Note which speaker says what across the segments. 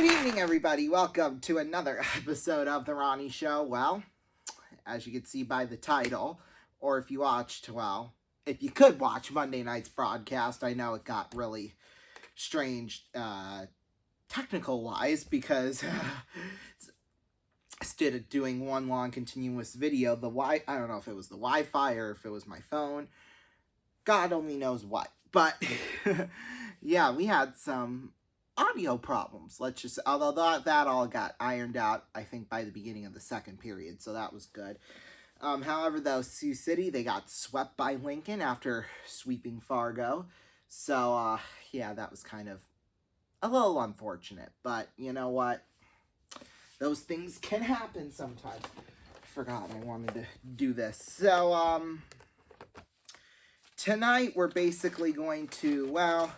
Speaker 1: Good evening, everybody. Welcome to another episode of The Ronnie Show. Well, as you can see by the title, or if you watched, well, if you could watch Monday night's broadcast, I know it got really strange technical-wise because instead of doing one long continuous video, I don't know if it was the Wi-Fi or if it was my phone. God only knows what. But, yeah, we had some audio problems. Although that all got ironed out, I think, by the beginning of the second period, so that was good. However, though, Sioux City, they got swept by Lincoln after sweeping Fargo. So, yeah, that was kind of a little unfortunate. But, you know what? Those things can happen sometimes. I forgot I wanted to do this. So, tonight we're basically going to,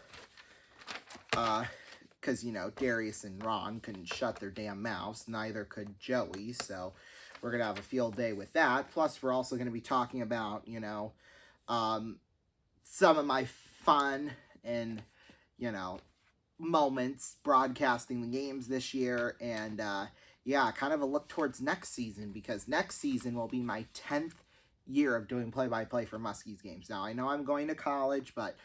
Speaker 1: because, you know, Darius and Ron couldn't shut their damn mouths. Neither could Joey, so we're going to have a field day with that. Plus, we're also going to be talking about, you know, some of my fun and, you know, moments broadcasting the games this year. And, yeah, kind of a look towards next season, because next season will be my 10th year of doing play-by-play for Muskies games. Now, I know I'm going to college, but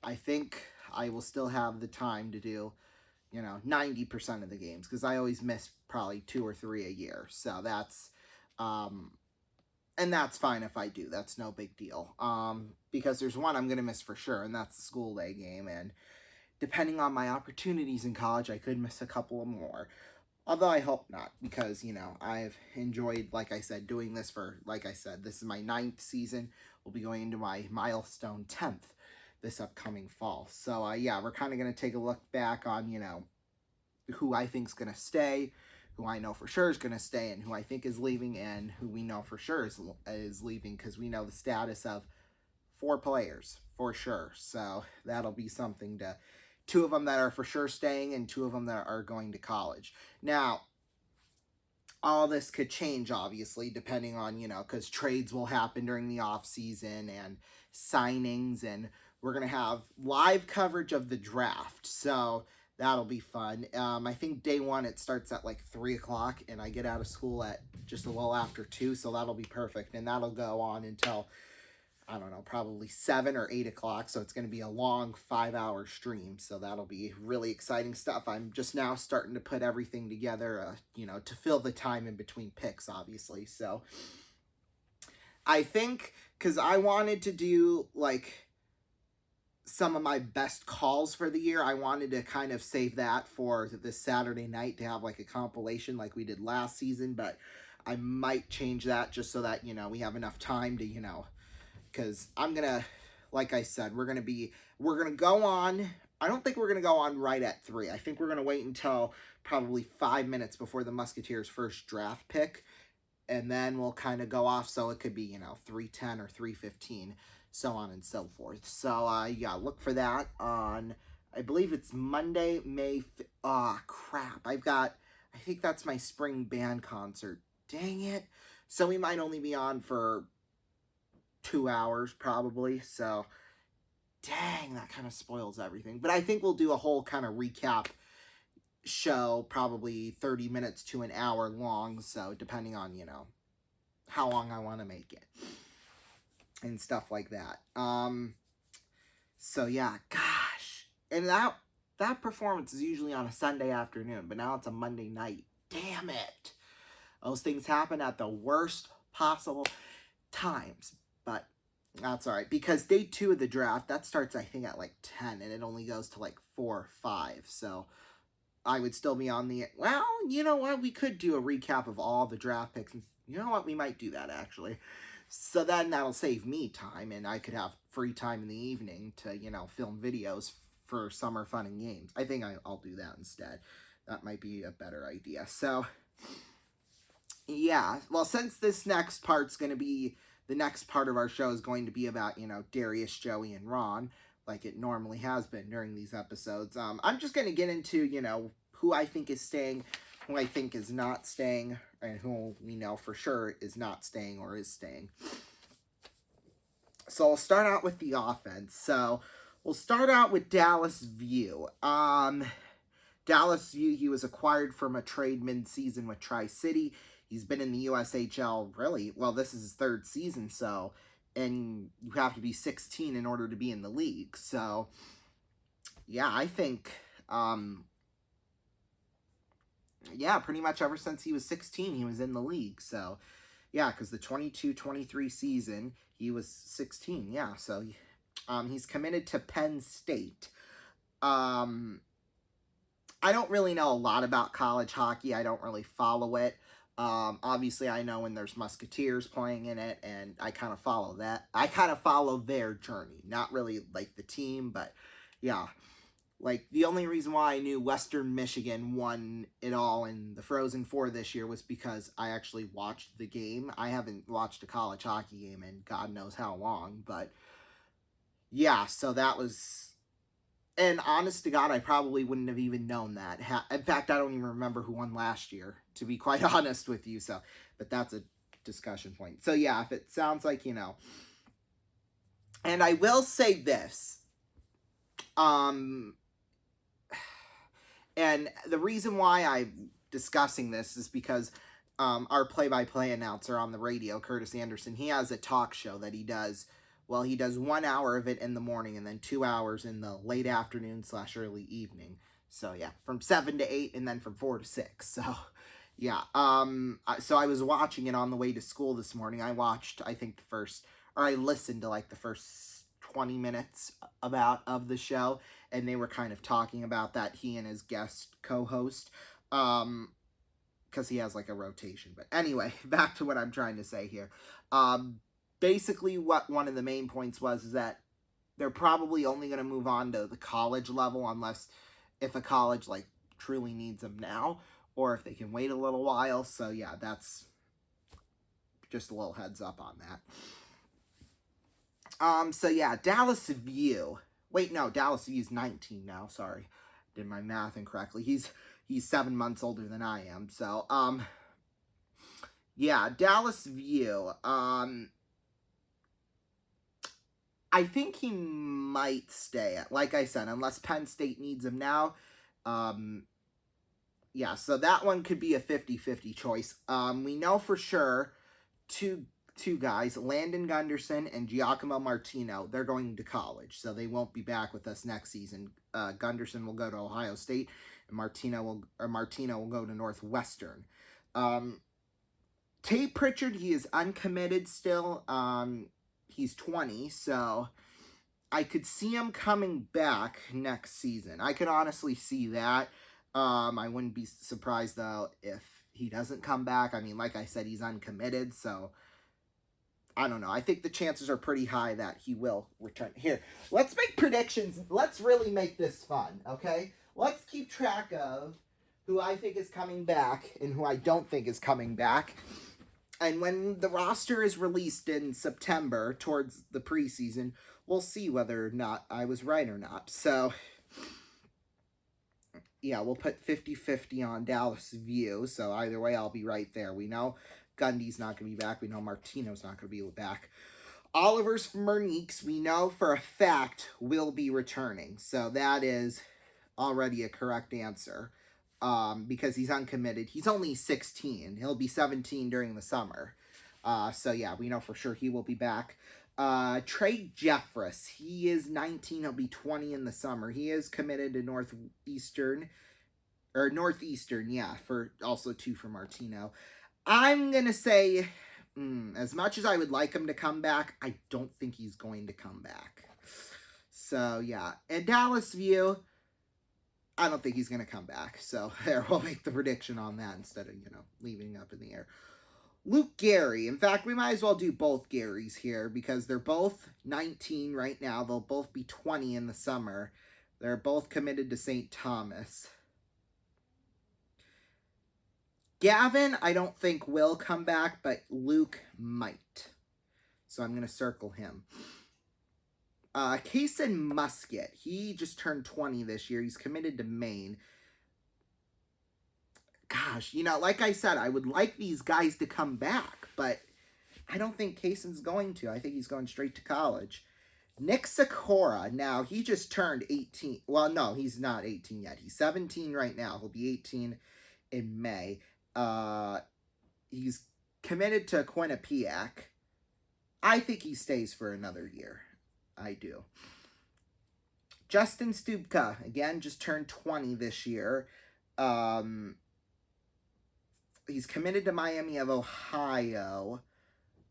Speaker 1: I think I will still have the time to do, you know, 90% of the games, because I always miss probably 2 or 3 a year. So that's, and that's fine if I do. That's no big deal. Because there's one I'm going to miss for sure, and that's the school day game. And depending on my opportunities in college, I could miss a couple more. Although I hope not, because, you know, I've enjoyed, like I said, doing this for, like I said, this is my 9th season. We'll be going into my milestone 10th this upcoming fall. So, yeah, we're kind of going to take a look back on, you know, who I think's going to stay, who I know for sure is going to stay, and who I think is leaving, and who we know for sure is leaving, because we know the status of 4 players for sure. So that'll be something to... 2 of them that are for sure staying, and 2 of them that are going to college. Now, all this could change, obviously, depending on, you know, because trades will happen during the off season and signings, and we're going to have live coverage of the draft, so that'll be fun. I think day 1, it starts at like 3 o'clock, and I get out of school at just a little after 2, so that'll be perfect, and that'll go on until, I don't know, probably 7 or 8 o'clock, so it's going to be a long 5-hour stream, so that'll be really exciting stuff. I'm just now starting to put everything together, you know, to fill the time in between picks, obviously. So I think, because I wanted to do, like, some of my best calls for the year, I wanted to kind of save that for this Saturday night to have, like, a compilation like we did last season, but I might change that just so that, you know, we have enough time to, you know, because I'm going to, like I said, we're going to go on, I don't think we're going to go on right at 3. I think we're going to wait until probably 5 minutes before the Musketeers' first draft pick, and then we'll kind of go off, so it could be, you know, 3:10 or 3:15, so on and so forth. So, yeah, look for that on, I believe it's Monday, May 5th. Crap, I think that's my spring band concert. Dang it. So we might only be on for 2 hours probably, so dang, that kind of spoils everything. But I think we'll do a whole kind of recap show, probably 30 minutes to an hour long, so depending on, you know, how long I want to make it and stuff like that. So yeah, gosh, and that performance is usually on a Sunday afternoon, but now it's a Monday night. Damn it. Those things happen at the worst possible times. But that's all right, because day 2 of the draft, that starts, I think, at like 10, and it only goes to like 4 or 5. So I would still be on the, well, you know what? We could do a recap of all the draft picks. And you know what? We might do that, actually. So then that'll save me time, and I could have free time in the evening to, you know, film videos for summer fun and games. I think I'll do that instead. That might be a better idea. So, yeah. Well, since this next part's going to be, the next part of our show is going to be about, you know, Darius, Joey, and Ron, like it normally has been during these episodes. I'm just going to get into, you know, who I think is staying, who I think is not staying, and who we know for sure is not staying or is staying. So I'll start out with the offense. So we'll start out with Dallas View. Dallas View, he was acquired from a trade mid-season with Tri-City. He's been in the USHL really, well, this is his third season, so, and you have to be 16 in order to be in the league. So, yeah, I think, yeah, pretty much ever since he was 16, he was in the league. So, yeah, because the 22-23 season, he was 16, yeah. So, he's committed to Penn State. I don't really know a lot about college hockey. I don't really follow it. Obviously, I know when there's Musketeers playing in it, and I kind of follow that. I kind of follow their journey, not really like the team, but yeah. Like, the only reason why I knew Western Michigan won it all in the Frozen Four this year was because I actually watched the game. I haven't watched a college hockey game in God knows how long, but yeah, so that was... And honest to God, I probably wouldn't have even known that. In fact, I don't even remember who won last year, to be quite honest with you. So, but that's a discussion point. So yeah, if it sounds like, you know. And I will say this. And the reason why I'm discussing this is because our play-by-play announcer on the radio, Curtis Anderson, he has a talk show that he does. Well, he does 1 hour of it in the morning and then 2 hours in the late afternoon / early evening. So, yeah, from 7 to 8 and then from 4 to 6. So, yeah. So I was watching it on the way to school this morning. I watched, I think, I listened to, like, the first 20 minutes of the show. And they were kind of talking about that, he and his guest co-host. Because he has, like, a rotation. But anyway, back to what I'm trying to say here. Basically, what one of the main points was is that they're probably only going to move on to the college level unless if a college, like, truly needs them now, or if they can wait a little while. So, yeah, that's just a little heads up on that. So, yeah, Dallas View. Wait, no, Dallas View's 19 now. Sorry. Did my math incorrectly. He's 7 months older than I am. So, yeah, Dallas View. I think he might stay, like I said, unless Penn State needs him now. Yeah, so that one could be a 50-50 choice. We know for sure two guys, Landon Gunderson and Giacomo Martino, they're going to college, so they won't be back with us next season. Gunderson will go to Ohio State, and Martino will go to Northwestern. Tate Pritchard, he is uncommitted still. He's 20, so I could see him coming back next season. I could honestly see that. I wouldn't be surprised, though, if he doesn't come back. I mean, like I said, he's uncommitted, so I don't know. I think the chances are pretty high that he will return. Here, let's make predictions. Let's really make this fun, okay? Let's keep track of who I think is coming back and who I don't think is coming back. And when the roster is released in September towards the preseason, we'll see whether or not I was right or not. So, yeah, we'll put 50-50 on Dallas View. So either way, I'll be right there. We know Gundy's not going to be back. We know Martino's not going to be back. Oliver's Merniques, we know for a fact, will be returning. So that is already a correct answer. Because he's uncommitted. He's only 16. He'll be 17 during the summer. So, yeah, we know for sure he will be back. Trey Jeffress, he is 19. He'll be 20 in the summer. He is committed to Northeastern, yeah, for also 2 for Martino. I'm going to say, as much as I would like him to come back, I don't think he's going to come back. So, yeah. And Dallas View, I don't think he's going to come back. So there, we'll make the prediction on that instead of, leaving up in the air. Luke Gary. In fact, we might as well do both Garys here because they're both 19 right now. They'll both be 20 in the summer. They're both committed to St. Thomas. Gavin, I don't think will come back, but Luke might. So I'm going to circle him. Kaysen Musket, he just turned 20 this year. He's committed to Maine. Gosh, like I said, I would like these guys to come back, but I don't think Kaysen's going to. I think he's going straight to college. Nick Sikora, now he just turned 18. Well, no, he's not 18 yet. He's 17 right now. He'll be 18 in May. He's committed to Quinnipiac. I think he stays for another year. I do. Justin Stupka, again, just turned 20 this year. He's committed to Miami of Ohio.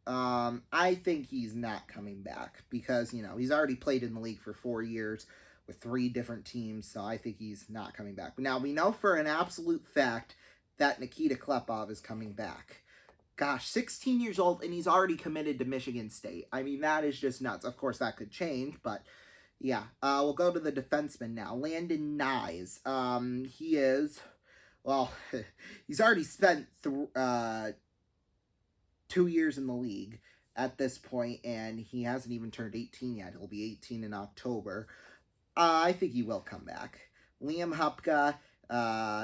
Speaker 1: I think he's not coming back because, he's already played in the league for 4 years with 3 different teams, so I think he's not coming back. Now, we know for an absolute fact that Nikita Klepov is coming back. Gosh, 16 years old, and he's already committed to Michigan State. I mean, that is just nuts. Of course, that could change, but yeah. We'll go to the defenseman now. Landon Nyes. He is, well, he's already spent 2 years in the league at this point, and he hasn't even turned 18 yet. He'll be 18 in October. I think he will come back. Liam Hupka,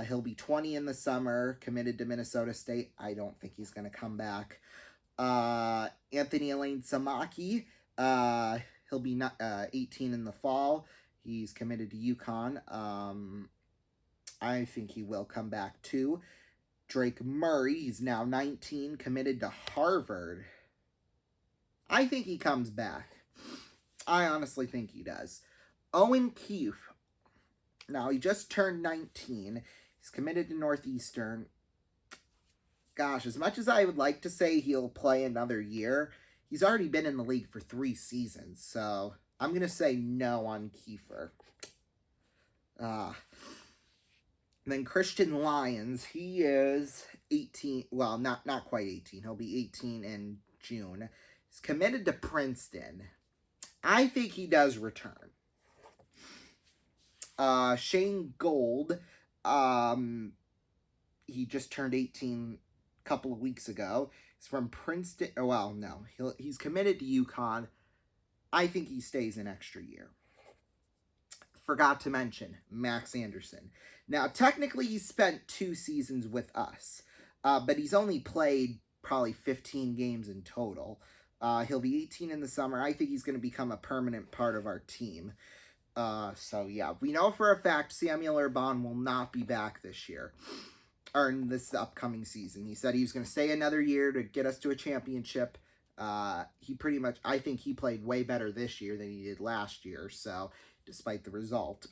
Speaker 1: he'll be 20 in the summer, committed to Minnesota State. I don't think he's going to come back. Anthony Elaine Samaki, he'll be 18 in the fall. He's committed to UConn. I think he will come back too. Drake Murray, he's now 19, committed to Harvard. I think he comes back. I honestly think he does. Owen Keefe, now he just turned 19. He's committed to Northeastern. Gosh, as much as I would like to say he'll play another year, he's already been in the league for 3 seasons, so I'm going to say no on Kiefer. Then Christian Lyons, he is 18, well, not quite 18. He'll be 18 in June. He's committed to Princeton. I think he does return. Shane Gold, he just turned 18 a couple of weeks ago. He's from Princeton. Well, no, he's committed to UConn. I think he stays an extra year. Forgot to mention Max Anderson. Now, technically, he spent 2 seasons with us, but he's only played probably 15 games in total. He'll be 18 in the summer. I think he's going to become a permanent part of our team. So, yeah, we know for a fact Samuel Urban will not be back this year, or in this upcoming season. He said he was going to stay another year to get us to a championship. He pretty much, I think he played way better this year than he did last year, so despite the result.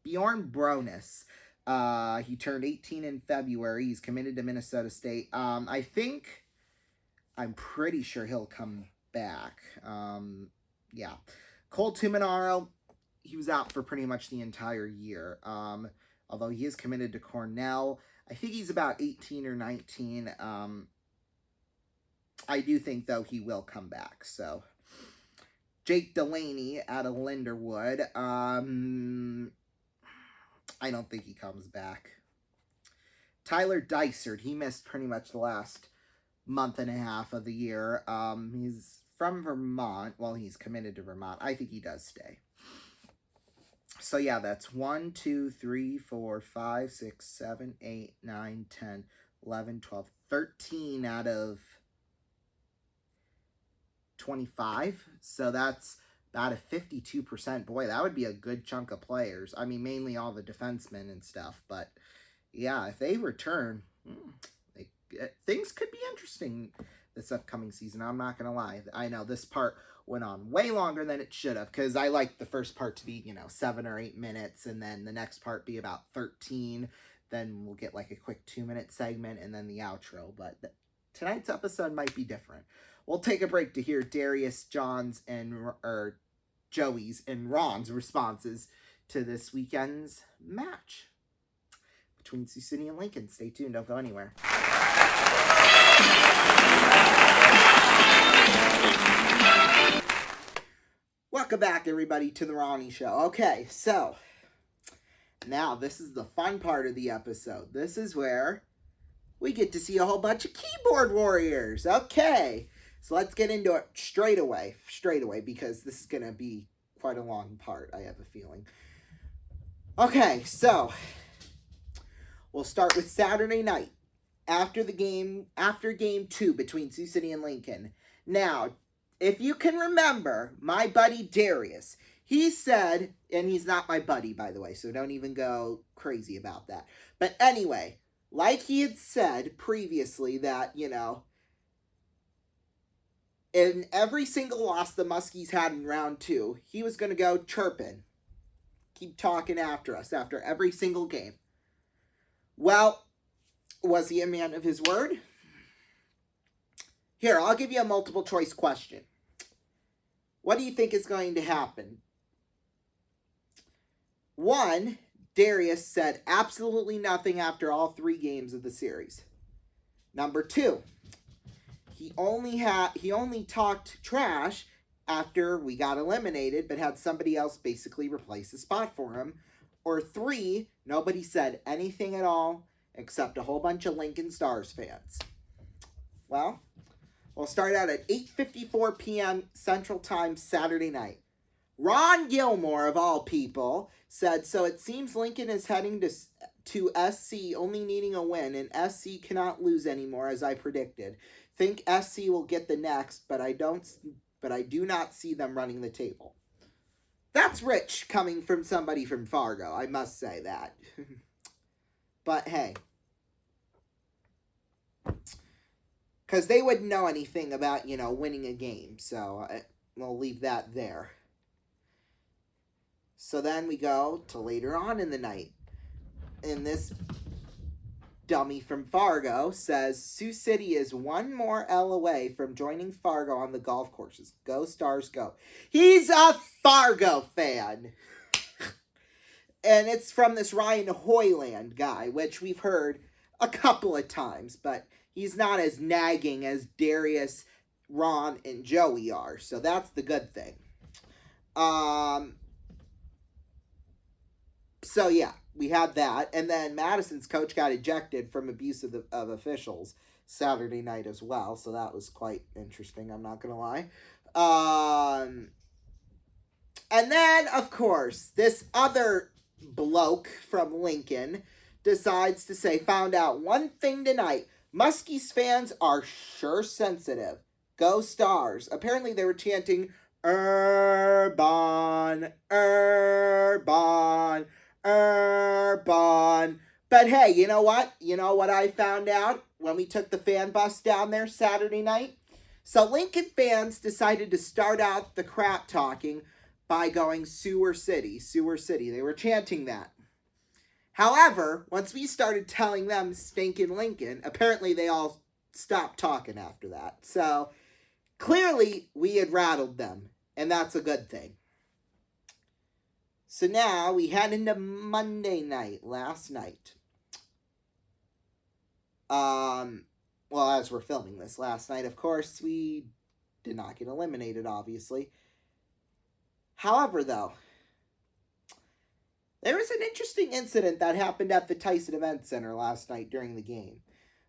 Speaker 1: Bjorn Bronis, he turned 18 in February. He's committed to Minnesota State. I'm pretty sure he'll come back. Yeah. Cole Tuminaro, he was out for pretty much the entire year. Although he is committed to Cornell. I think he's about 18 or 19. I do think, though, he will come back. So, Jake Delaney out of Linderwood. I don't think he comes back. Tyler Dysert, he missed pretty much the last month and a half of the year. He's from Vermont. Well, he's committed to Vermont. I think he does stay. So, yeah, that's 1, 2, 3, 4, 5, 6, 7, 8, 9, 10, 11, 12, 13 out of 25. So that's about a 52%. Boy, that would be a good chunk of players. I mean, mainly all the defensemen and stuff. But, yeah, if they return, things could be interesting this upcoming season. I'm not going to lie. I know this part went on way longer than it should have, because I like the first part to be, 7 or 8 minutes, and then the next part be about 13. Then we'll get like a quick 2-minute segment, and then the outro. But tonight's episode might be different. We'll take a break to hear Darius, John's, Joey's, and Ron's responses to this weekend's match between Sioux City and Lincoln. Stay tuned. Don't go anywhere. Welcome back, everybody, to the Ronnie Show. Okay, so now this is the fun part of the episode. This is where we get to see a whole bunch of keyboard warriors. Okay, so let's get into it straight away, because this is going to be quite a long part, I have a feeling. Okay, so we'll start with Saturday night after game 2 between Sioux City and Lincoln. Now, if you can remember, my buddy Darius, he said, and he's not my buddy, by the way, so don't even go crazy about that. But anyway, like he had said previously, that, in every single loss the Muskies had in round two, he was going to go chirping, keep talking after us after every single game. Well, was he a man of his word? Here, I'll give you a multiple choice question. What do you think is going to happen? One, Darius said absolutely nothing after all 3 games of the series. Number 2, he only talked trash after we got eliminated, but had somebody else basically replace the spot for him. Or 3, nobody said anything at all except a whole bunch of Lincoln Stars fans. Well, we'll start out at 8:54 p.m. Central Time Saturday night. Ron Gilmore, of all people, said, so it seems Lincoln is heading to SC only needing a win, and SC cannot lose anymore, as I predicted. Think SC will get the next, but I do not see them running the table. That's rich coming from somebody from Fargo, I must say that. But hey, because they wouldn't know anything about, winning a game, so we'll leave that there. So then we go to later on in the night. And this dummy from Fargo says Sioux City is one more L away from joining Fargo on the golf courses. Go Stars, go. He's a Fargo fan. And it's from this Ryan Hoyland guy, which we've heard a couple of times, but he's not as nagging as Darius, Ron, and Joey are. So that's the good thing. So yeah, we had that, and then Madison's coach got ejected from abuse of officials Saturday night as well, so that was quite interesting, I'm not gonna lie. And then, of course, this other bloke from Lincoln decides to say, found out one thing tonight, Muskies fans are sure sensitive. Go Stars. Apparently they were chanting, Urban, Urban, Urban. But hey, you know what? You know what I found out when we took the fan bus down there Saturday night? So Lincoln fans decided to start out the crap talking by going Sewer City, Sewer City. They were chanting that. However, once we started telling them stinking Lincoln, apparently they all stopped talking after that. So clearly we had rattled them, and that's a good thing. So now we head into Monday night, last night. Well, as we're filming this, last night, of course, we did not get eliminated, obviously. However, though, there was an interesting incident that happened at the Tyson Event Center last night during the game.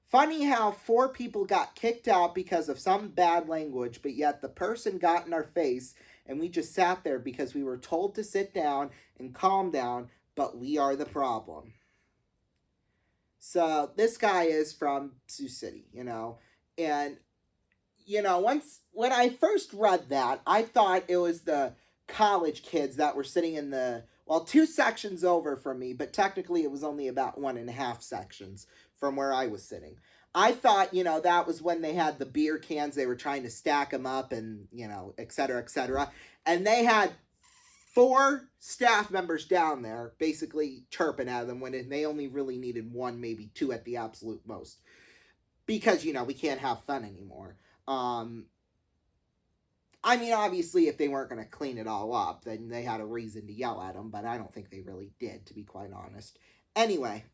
Speaker 1: Funny how 4 people got kicked out because of some bad language, but yet the person got in our face, and we just sat there because we were told to sit down and calm down, but we are the problem. So this guy is from Sioux City, and, when I first read that, I thought it was the college kids that were sitting in the, 2 sections over from me, but technically it was only about 1.5 sections from where I was sitting. I thought, that was when they had the beer cans, they were trying to stack them up and, et cetera, et cetera. And they had 4 staff members down there basically chirping at them when they only really needed 1, maybe 2 at the absolute most. Because, we can't have fun anymore. I mean, obviously, if they weren't going to clean it all up, then they had a reason to yell at them, but I don't think they really did, to be quite honest. Anyway,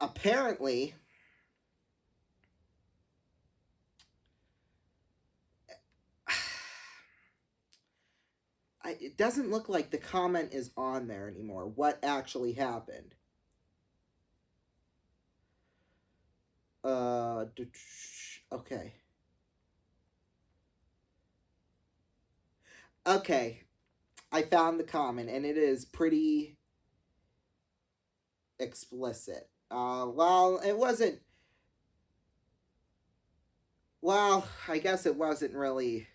Speaker 1: apparently, it doesn't look like the comment is on there anymore. What actually happened? Okay. Okay. I found the comment, and it is pretty explicit. Well, it wasn't Well, I guess it wasn't really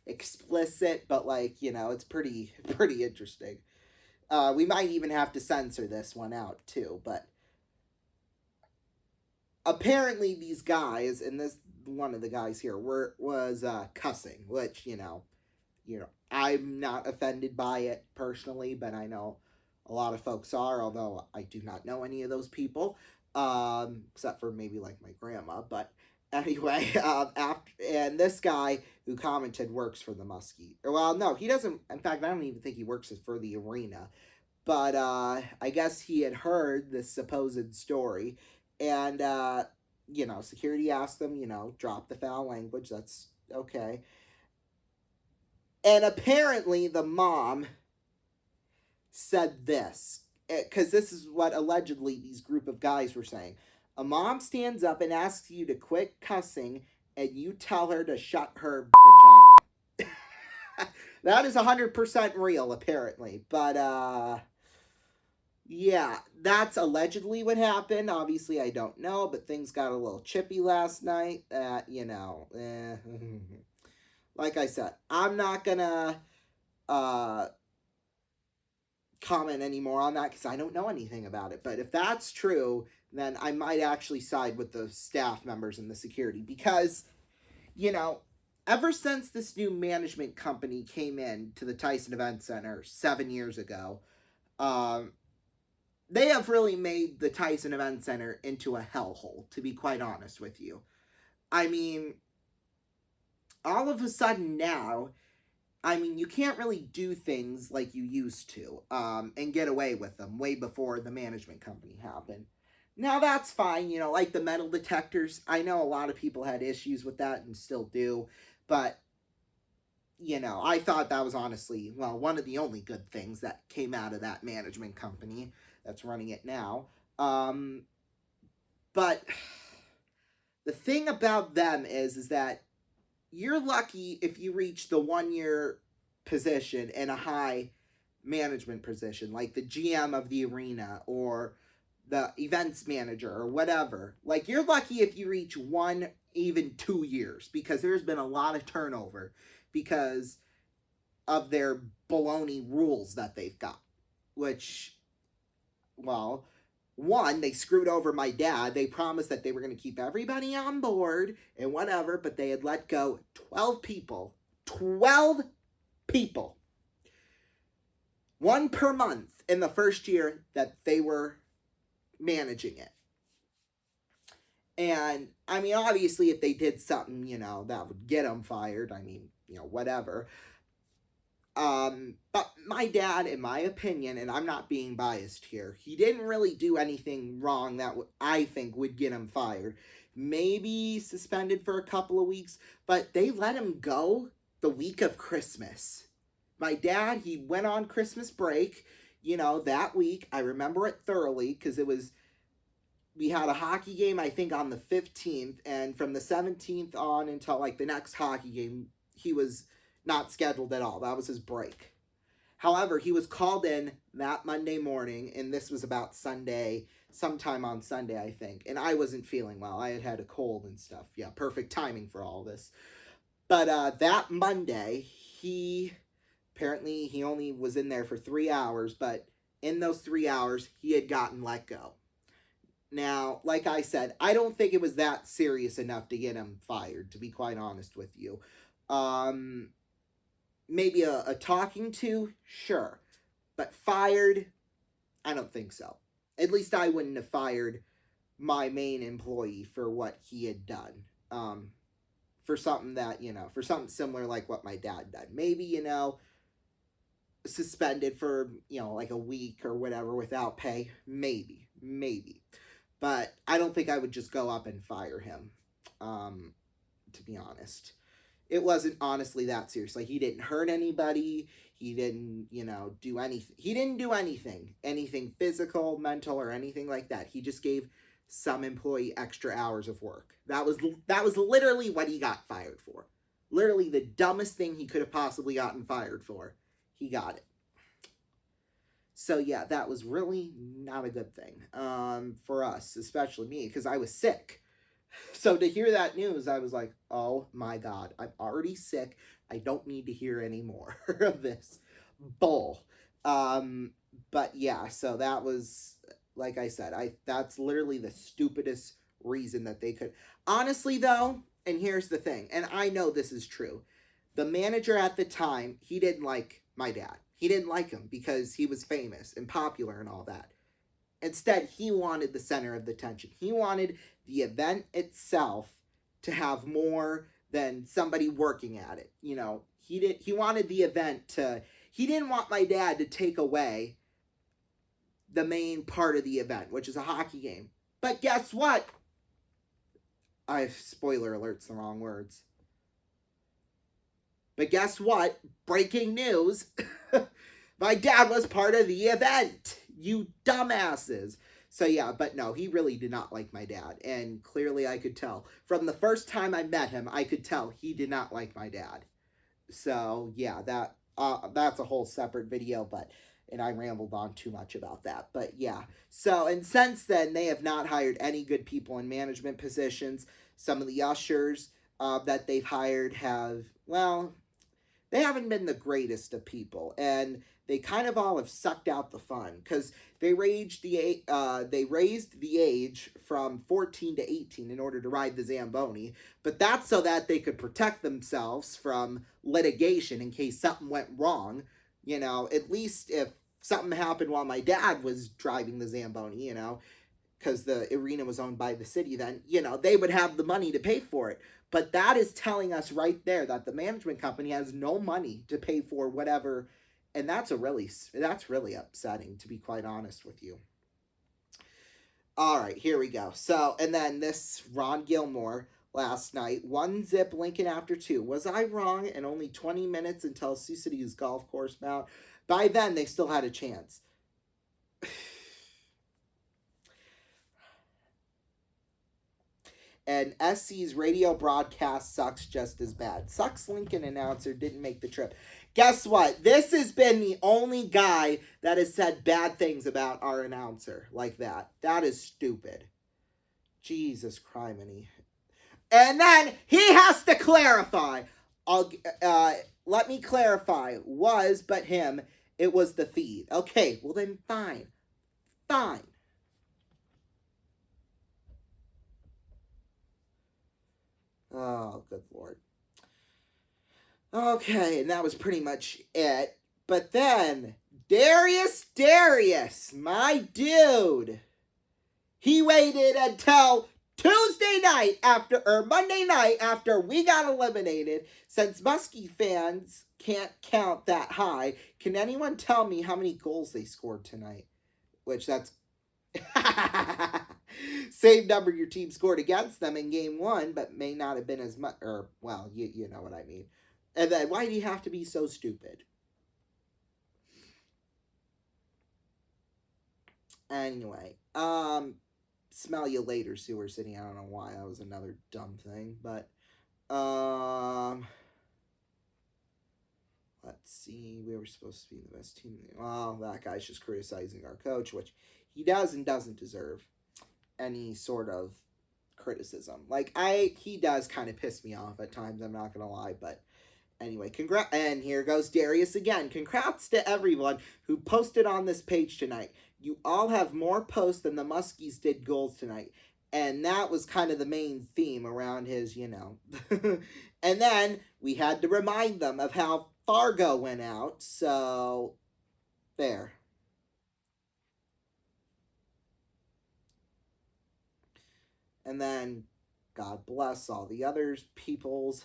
Speaker 1: explicit, but like, it's pretty interesting. We might even have to censor this one out too, but apparently these guys, and this one of the guys here was cussing, which, I'm not offended by it personally, but I know a lot of folks are, although I do not know any of those people, except for maybe like my grandma. But anyway, and this guy who commented works for the Muskie. Well, no, he doesn't. In fact, I don't even think he works for the arena. But I guess he had heard this supposed story, and security asked them, drop the foul language. That's okay. And apparently, the mom said this, because this is what allegedly these group of guys were saying. A mom stands up and asks you to quit cussing, and you tell her to shut her vagina. That is 100% real, apparently. But, yeah, that's allegedly what happened. Obviously, I don't know, but things got a little chippy last night. Like I said, I'm not gonna uh, comment anymore on that because I don't know anything about it. But if that's true, then I might actually side with the staff members and the security because, you know, ever since this new management company came in to the Tyson Event Center 7 years ago, um, they have really made the Tyson Event Center into a hellhole, to be quite honest with you. I mean, all of a sudden now, you can't really do things like you used to and get away with them way before the management company happened. Now, that's fine, like the metal detectors. I know a lot of people had issues with that and still do, but, I thought that was honestly, well, one of the only good things that came out of that management company that's running it now. Um, but the thing about them is that you're lucky if you reach the 1 year position in a high management position, like the GM of the arena or the events manager or whatever. Like, you're lucky if you reach 1, even 2 years, because there's been a lot of turnover because of their baloney rules that they've got. Which, well, one, they screwed over my dad. They promised that they were going to keep everybody on board and whatever, but they had let go 12 people. 12 people. One per month in the first year that they were managing it. And, obviously, if they did something, that would get them fired, whatever. But my dad, in my opinion, and I'm not being biased here, he didn't really do anything wrong that I think would get him fired. Maybe suspended for a couple of weeks, but they let him go the week of Christmas. My dad, he went on Christmas break, that week. I remember it thoroughly because we had a hockey game, I think, on the 15th, and from the 17th on until like the next hockey game, he was not scheduled at all. That was his break. However, he was called in that Monday morning, and this was about Sunday, sometime on Sunday, I think. And I wasn't feeling well. I had had a cold and stuff. Yeah, perfect timing for all this. But that Monday, he only was in there for 3 hours, but in those 3 hours, he had gotten let go. Now, like I said, I don't think it was that serious enough to get him fired, to be quite honest with you. Maybe a talking to, sure. But fired, I don't think so. At least I wouldn't have fired my main employee for what he had done. For something that, for something similar like what my dad did. Maybe, suspended for, like a week or whatever without pay. Maybe. But I don't think I would just go up and fire him, to be honest. It wasn't honestly that serious. Like, he didn't hurt anybody. He didn't, do anything. He didn't do anything physical, mental, or anything like that. He just gave some employee extra hours of work. That was literally what he got fired for. Literally the dumbest thing he could have possibly gotten fired for. He got it. So yeah, that was really not a good thing for us, especially me, because I was sick. So to hear that news, I was like, oh my God, I'm already sick. I don't need to hear any more of this bull. Um, but yeah, so that was, like I said, that's literally the stupidest reason that they could. Honestly, though, and here's the thing, and I know this is true. The manager at the time, he didn't like my dad. He didn't like him because he was famous and popular and all that. Instead, he wanted the center of the attention. He wanted the event itself to have more than somebody working at it. You know, he wanted the event to he didn't want my dad to take away the main part of the event, which is a hockey game. But guess what? Spoiler alert's the wrong words. But guess what? Breaking news. My dad was part of the event. You dumbasses. So yeah, but no, he really did not like my dad. And clearly I could tell. From the first time I met him, I could tell he did not like my dad. So yeah, that's a whole separate video, but and I rambled on too much about that. But yeah. So and since then they have not hired any good people in management positions. Some of the ushers that they've hired have, well, they haven't been the greatest of people, and they kind of all have sucked out the fun because they raised the age from 14 to 18 in order to ride the Zamboni, but that's so that they could protect themselves from litigation in case something went wrong. You know, at least if something happened while my dad was driving the Zamboni, you know, because the arena was owned by the city then, you know, they would have the money to pay for it. But that is telling us right there that the management company has no money to pay for whatever, and that's really upsetting, to be quite honest with you. All right, here we go. So, and then this Ron Gilmore last night, 1-zip Lincoln after 2. Was I wrong? And only 20 minutes until Sioux City's golf course mount. By then, they still had a chance. And SC's radio broadcast sucks just as bad. Sucks Lincoln announcer didn't make the trip. Guess what? This has been the only guy that has said bad things about our announcer like that. That is stupid. Jesus criminy. And then he has to clarify. Let me clarify. Was but him. It was the feed. Okay, well then fine. Fine. Oh, good Lord. Okay, and that was pretty much it. But then, Darius, my dude, he waited until Monday night after we got eliminated. Since Muskie fans can't count that high, can anyone tell me how many goals they scored tonight? Which that's same number your team scored against them in game 1, but may not have been as much, or, well, you know what I mean. And then, why do you have to be so stupid? Anyway, smell you later, Sewer City. I don't know why, that was another dumb thing, but, let's see, we were supposed to be the best team. Well, that guy's just criticizing our coach, which he does and doesn't deserve any sort of criticism. Like, he does kind of piss me off at times, I'm not gonna lie, but anyway, congrats. And here goes Darius again. Congrats to everyone who posted on this page tonight. You all have more posts than the Muskies did goals tonight. And that was kind of the main theme around his, you know. And then we had to remind them of how Fargo went out. So, there. And then, God bless all the other peoples.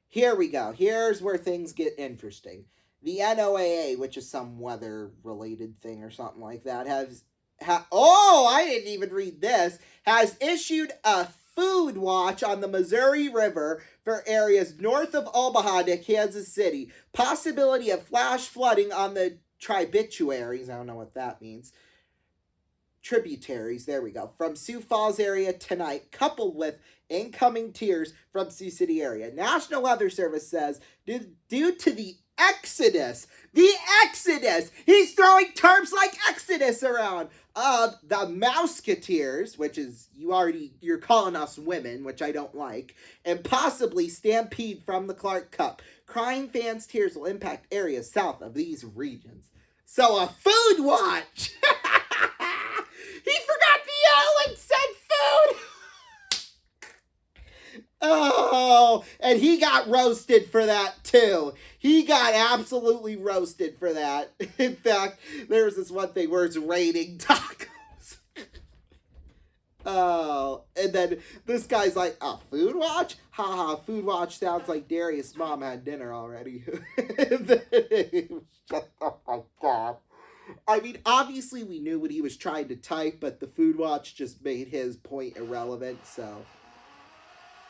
Speaker 1: Here we go. Here's where things get interesting. The NOAA, which is some weather-related thing or something like that, I didn't even read this, has issued a food watch on the Missouri River for areas north of Omaha to Kansas City. Possibility of flash flooding on the tributaries. I don't know what that means. Tributaries, there we go, from Sioux Falls area tonight, coupled with incoming tiers from Sioux City area. National Weather Service says, due to the exodus, he's throwing terms like exodus around of the Mouseketeers, which is, you're calling us women, which I don't like, and possibly Stampede from the Clark Cup. Crying fans' tears will impact areas south of these regions. So a food watch! He forgot to yell and said food! Oh, and he got roasted for that too. He got absolutely roasted for that. In fact, there's this one thing where it's raining tacos. Oh, and then this guy's like, a food watch? Haha, food watch sounds like Darius' mom had dinner already. Oh my God. I mean, obviously we knew what he was trying to type, but the food watch just made his point irrelevant, so.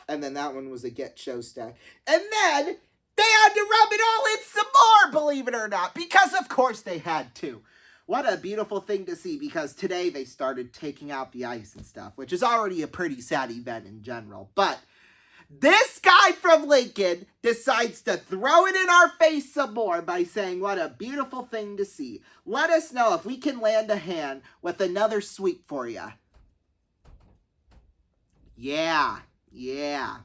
Speaker 1: And then that one was a get show stack. And then they had to rub it all in some more, believe it or not, because of course they had to. What a beautiful thing to see, because today they started taking out the ice and stuff, which is already a pretty sad event in general. But this guy from Lincoln decides to throw it in our face some more by saying, what a beautiful thing to see. Let us know if we can land a hand with another sweep for you. Yeah. Yeah.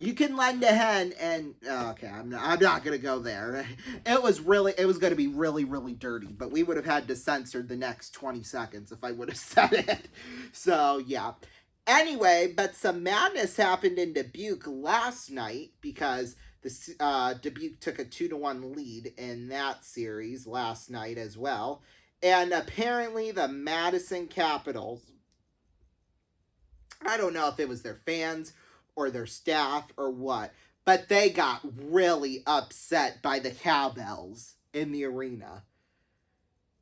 Speaker 1: You can lend a hand and okay, I'm not gonna go there. It was gonna be really, really dirty, but we would have had to censor the next 20 seconds if I would have said it. So yeah. Anyway, but some madness happened in Dubuque last night because Dubuque took a 2-1 lead in that series last night as well. And apparently the Madison Capitals, I don't know if it was their fans or their staff or what, but they got really upset by the cowbells in the arena.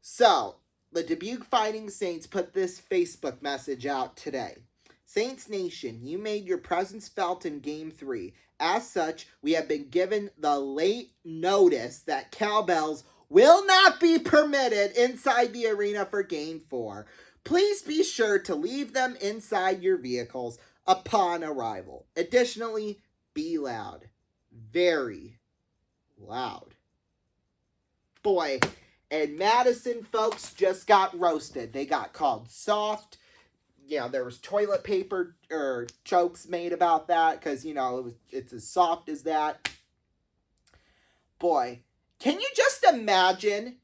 Speaker 1: So, the Dubuque Fighting Saints put this Facebook message out today. Saints Nation, you made your presence felt in Game 3. As such, we have been given the late notice that cowbells will not be permitted inside the arena for Game 4. Please be sure to leave them inside your vehicles upon arrival. Additionally, be loud. Very loud. Boy, and Madison folks just got roasted. They got called soft. There was toilet paper or jokes made about that because, it's as soft as that. Boy, can you just imagine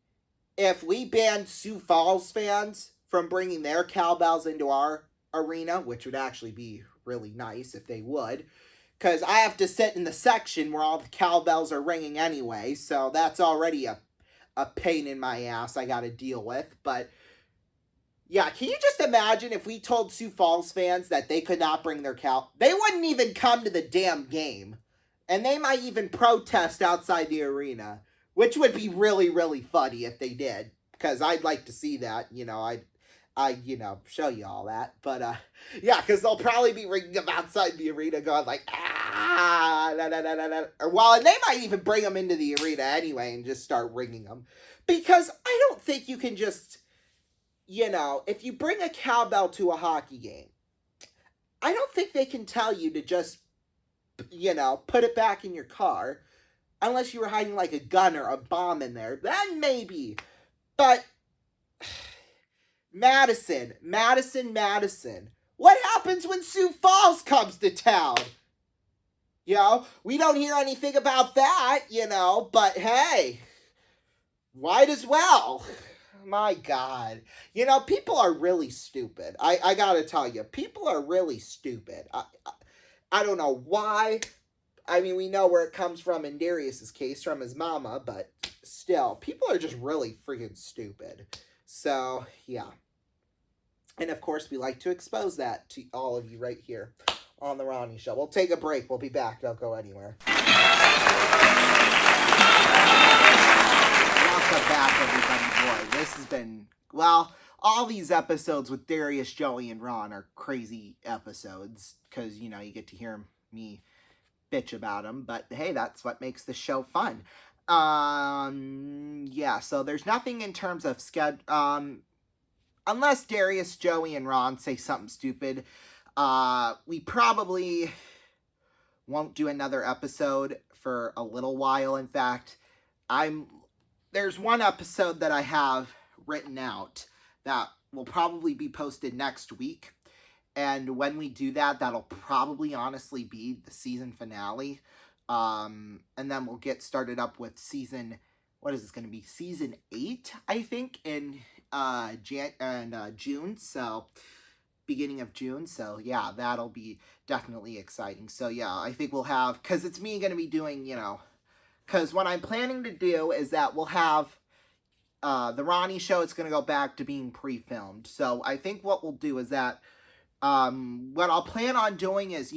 Speaker 1: if we banned Sioux Falls fans from bringing their cowbells into our arena, which would actually be really nice if they would, because I have to sit in the section where all the cowbells are ringing anyway, so that's already a pain in my ass I got to deal with. But yeah, can you just imagine if we told Sioux Falls fans that they could not bring their they wouldn't even come to the damn game, and they might even protest outside the arena. Which would be really, really funny if they did. Because I'd like to see that. I'd show you all that. But, yeah, because they'll probably be ringing them outside the arena going like, ah, da, da, da, da, da. And they might even bring them into the arena anyway and just start ringing them. Because I don't think you can just, if you bring a cowbell to a hockey game, I don't think they can tell you to just, put it back in your car. Unless you were hiding like a gun or a bomb in there. Then maybe. But Madison. What happens when Sioux Falls comes to town? We don't hear anything about that, But hey, might as well. My God. People are really stupid. I gotta tell you. People are really stupid. I don't know why. I mean, we know where it comes from in Darius's case, from his mama, but still, people are just really freaking stupid. So, yeah. And, of course, we like to expose that to all of you right here on The Ronnie Show. We'll take a break. We'll be back. Don't go anywhere. Welcome back, everybody. Boy, this has been, all these episodes with Darius, Joey, and Ron are crazy episodes because, you get to hear me bitch about them, but hey, that's what makes the show fun. Yeah, so there's nothing in terms of unless Darius, Joey, and Ron say something stupid, we probably won't do another episode for a little while. In fact, there's one episode that I have written out that will probably be posted next week. And when we do that, that'll probably honestly be the season finale. And then we'll get started up with what is this going to be? Season 8, I think, in June. So, beginning of June. So, yeah, that'll be definitely exciting. So, yeah, I think we'll have, because it's me going to be doing, because what I'm planning to do is that we'll have the Ronnie show. It's going to go back to being pre-filmed. So, I think what we'll do is that what I'll plan on doing is,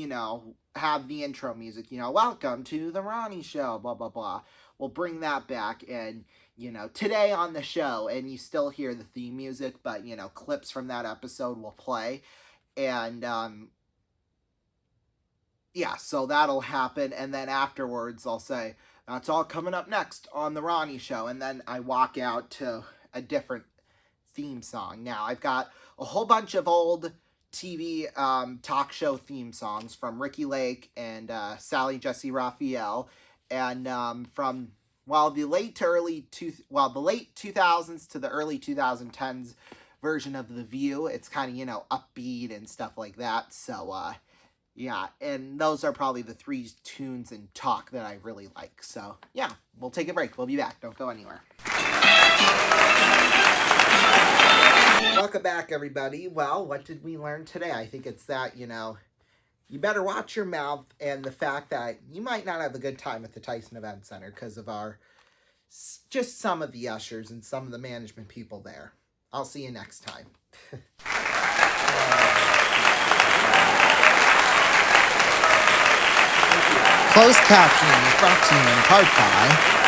Speaker 1: have the intro music, welcome to the Ronnie show, blah, blah, blah. We'll bring that back and, today on the show, and you still hear the theme music, but, clips from that episode will play. And, yeah, so that'll happen. And then afterwards, I'll say, that's all coming up next on the Ronnie show. And then I walk out to a different theme song. Now, I've got a whole bunch of old TV talk show theme songs from Ricky Lake and Sally Jesse Raphael, and from the late 2000s to the early 2010s version of The View. It's kind of upbeat and stuff like that. So yeah, and those are probably the 3 tunes in talk that I really like. So yeah, we'll take a break. We'll be back. Don't go anywhere. Welcome back, everybody. Well, what did we learn today? I think it's that, you better watch your mouth, and the fact that you might not have a good time at the Tyson Event Center because of just some of the ushers and some of the management people there. I'll see you next time. Closed captioning is brought to you in part by